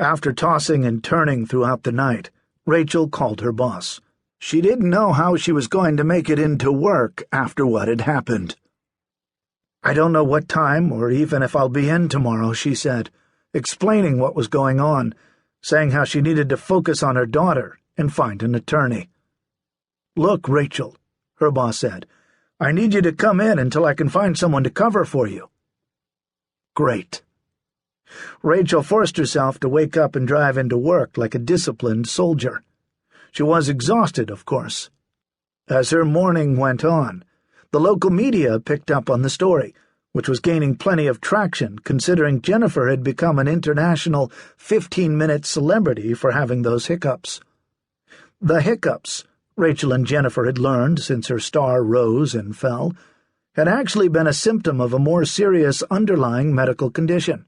After tossing and turning throughout the night, Rachel called her boss. She didn't know how she was going to make it into work after what had happened. "I don't know what time or even if I'll be in tomorrow," she said, explaining what was going on, saying how she needed to focus on her daughter and find an attorney. "Look, Rachel," her boss said, "I need you to come in until I can find someone to cover for you." Great. Rachel forced herself to wake up and drive into work like a disciplined soldier. She was exhausted, of course. As her morning went on, the local media picked up on the story, which was gaining plenty of traction considering Jennifer had become an international 15-minute celebrity for having those hiccups. The hiccups, Rachel and Jennifer had learned since her star rose and fell, had actually been a symptom of a more serious underlying medical condition.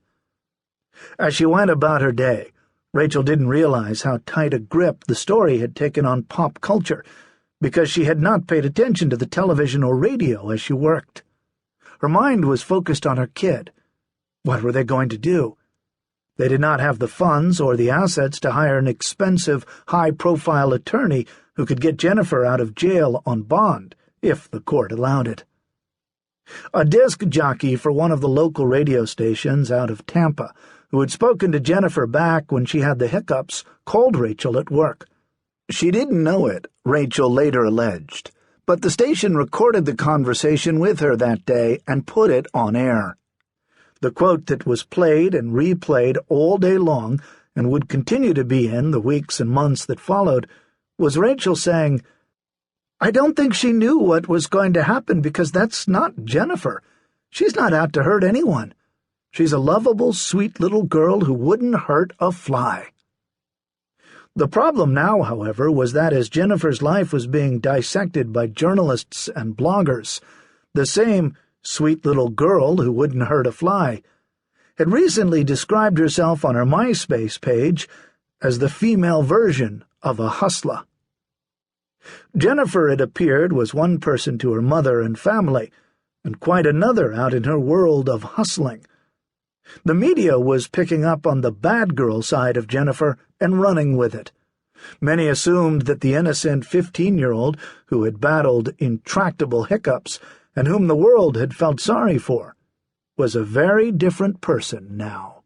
As she went about her day, Rachel didn't realize how tight a grip the story had taken on pop culture because she had not paid attention to the television or radio as she worked. Her mind was focused on her kid. What were they going to do? They did not have the funds or the assets to hire an expensive, high-profile attorney who could get Jennifer out of jail on bond, if the court allowed it. A disc jockey for one of the local radio stations out of Tampa, who had spoken to Jennifer back when she had the hiccups, called Rachel at work. She didn't know it, Rachel later alleged, but the station recorded the conversation with her that day and put it on air. The quote that was played and replayed all day long and would continue to be in the weeks and months that followed was Rachel saying, "I don't think she knew what was going to happen because that's not Jennifer. She's not out to hurt anyone. She's a lovable, sweet little girl who wouldn't hurt a fly." The problem now, however, was that as Jennifer's life was being dissected by journalists and bloggers, the same sweet little girl who wouldn't hurt a fly had recently described herself on her MySpace page as the female version of a hustler. Jennifer, it appeared, was one person to her mother and family, and quite another out in her world of hustling. The media was picking up on the bad girl side of Jennifer and running with it. Many assumed that the innocent 15-year-old who had battled intractable hiccups and whom the world had felt sorry for was a very different person now.